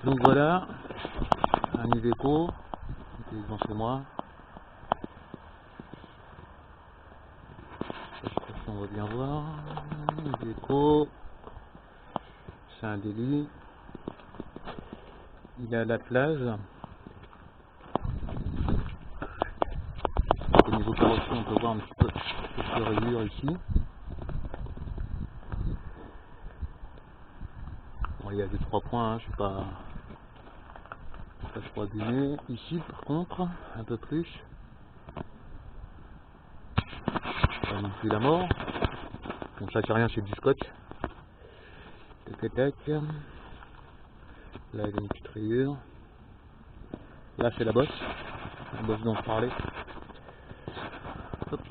Donc voilà, un Iveco, qui est devant chez moi. Je sais pas si on va bien voir. Iveco, c'est un délit. Il est à la plage. Au niveau carrosserie, on peut voir un petit peu quelques rayures ici. Bon, il y a 2-3 points, hein, je suis pas trop abîmé. Ici, par contre, un peu plus. Ça nous fait la mort. Bon, ça c'est rien, c'est du scotch. Tac, tac. Là, il y a une petite rayure. Là, c'est la bosse dont je parlais. Hop.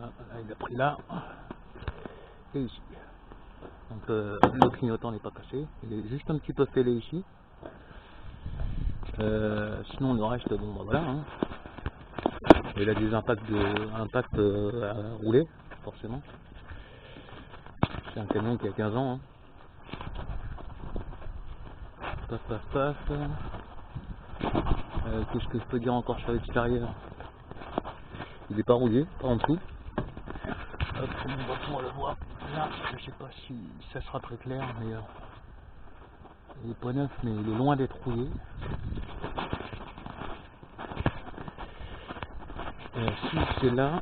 Là, il a pris là. Et ici. Donc, le clignotant n'est pas cassé. Il est juste un petit peu fêlé ici. Sinon, le reste, bon, bah voilà. Hein. Il a des impacts à rouler, forcément. C'est un camion qui a 15 ans. Hein. Paf, paf, paf. Qu'est-ce que je peux dire encore sur l'extérieur? Il n'est pas rouillé, pas en dessous. Hop, on le voit. Là, je sais pas si ça sera très clair, mais il est pas neuf, mais il est loin d'être rouillé. Si c'est là,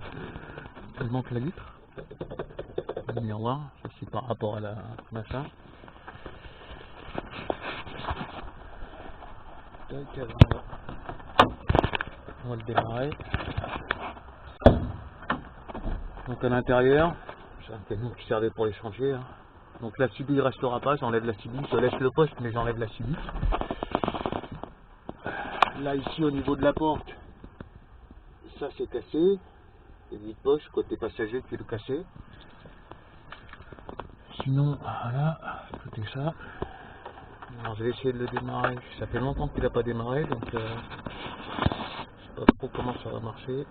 il manque la vitre. Le miroir, ça c'est par rapport à la machin. Tac, on va le démarrer. Donc à l'intérieur, c'est un camion qui servait pour les chantiers. Hein. Donc la subie ne restera pas, j'enlève la subie, je laisse le poste mais j'enlève la subie. Là ici au niveau de la porte, ça c'est cassé. Il y a une poche côté passager qui est le cassé. Sinon voilà, tout est ça. Alors je vais essayer de le démarrer. Ça fait longtemps qu'il n'a pas démarré donc je sais pas trop comment ça va marcher.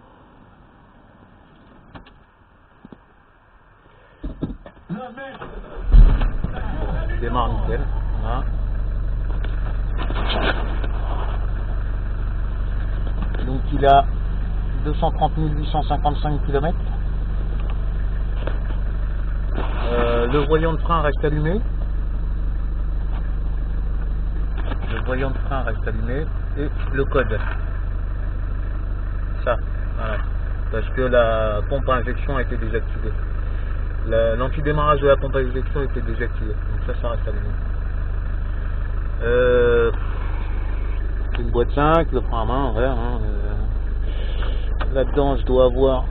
Il démarre nickel. Voilà. Donc il a 230 855 km. Le voyant de frein reste allumé. Le voyant de frein reste allumé. Et le code. Ça. Voilà. Parce que la pompe à injection a été désactivée. L'antidémarrage de la pompe à injection était désactivé. Donc ça reste allumé. Une boîte 5, le frein à main, voilà. Hein, là-dedans, je dois avoir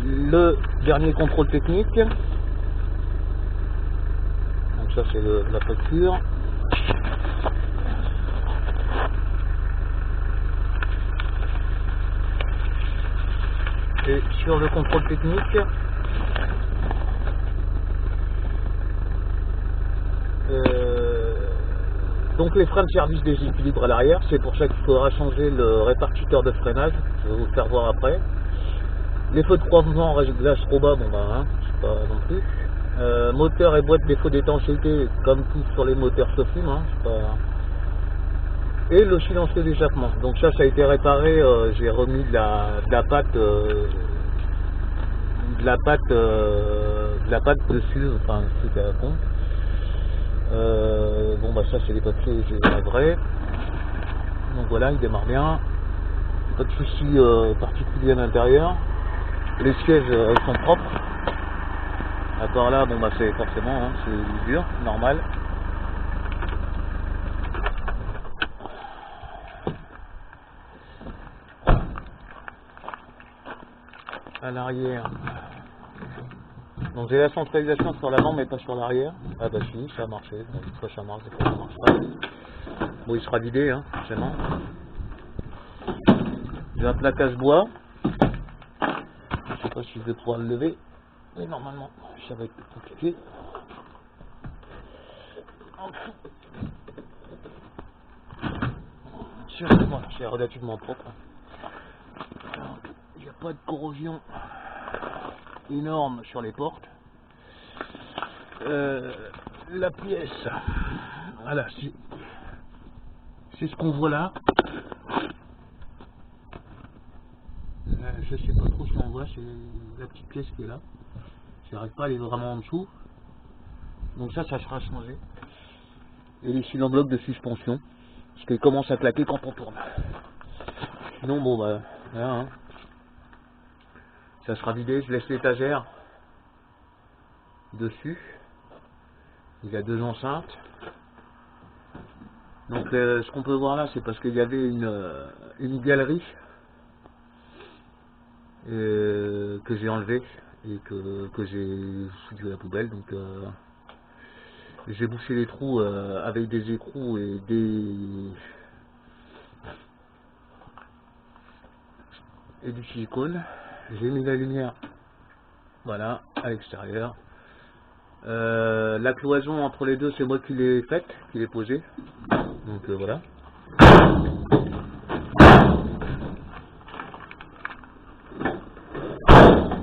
le dernier contrôle technique. Donc ça, c'est la facture. Et sur le contrôle technique, donc les freins de service déséquilibrent à l'arrière, c'est pour ça qu'il faudra changer le répartiteur de freinage, je vais vous le faire voir après. Les feux de croisement, réglage trop bas, bon bah hein, je sais pas non plus. Moteur et boîte défaut d'étanchéité, comme tout sur les moteurs Sofim, hein, je sais pas. Et le silencieux d'échappement, donc ça a été réparé, j'ai remis de la pâte dessus, enfin c'était à la con. Bon bah ça c'est les papiers, j'ai la vraie. Donc voilà, il démarre bien. Pas de soucis particuliers à l'intérieur. Les sièges ils sont propres. À part là, bon bah c'est forcément, hein, c'est dur, normal. À l'arrière. Donc j'ai la centralisation sur l'avant mais pas sur l'arrière. Ah bah si, ça a marché. Donc, des fois ça marche, des fois ça marche pas. Bon, il sera vidé, hein, forcément. J'ai un plaquage bois. Je sais pas si je vais pouvoir le lever. Mais normalement, ça va être compliqué. Voilà, c'est relativement propre. Il n'y a pas de corrosion énorme sur les portes. la pièce. Voilà, c'est ce qu'on voit là. Je sais pas trop ce qu'on voit, c'est la petite pièce qui est là. J'arrive pas à aller vraiment en dessous. Donc ça sera changé. Et ici l'enveloppe de suspension. Parce qu'elle commence à claquer quand on tourne. Sinon bon bah voilà, hein. Ça sera vidé, je laisse l'étagère dessus. Il y a 2 enceintes. Donc ce qu'on peut voir là, c'est parce qu'il y avait une galerie que j'ai enlevée et que j'ai foutu à la poubelle. Donc j'ai bouché les trous avec des écrous et du silicone. J'ai mis la lumière, voilà, à l'extérieur. La cloison entre les deux, c'est moi qui l'ai faite, qui l'ai posée. Donc voilà.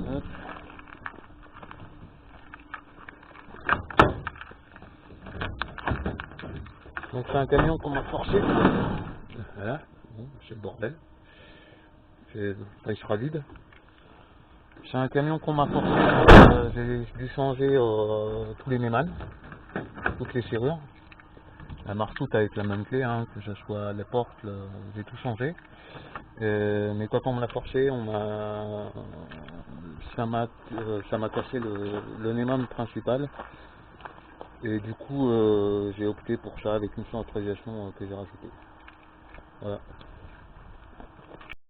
Hop. Donc c'est un camion qu'on m'a forcé. Voilà, bon, c'est le bordel. Ça, il sera vide. C'est un camion qu'on m'a forcé. J'ai dû changer tous les mémanes, toutes les serrures. Elle marche toute avec la même clé, hein, que ce soit les portes, j'ai tout changé. Mais quand on me l'a forcé, ça m'a cassé le némane principal. Et du coup, j'ai opté pour ça avec une centralisation que j'ai rajoutée. Voilà.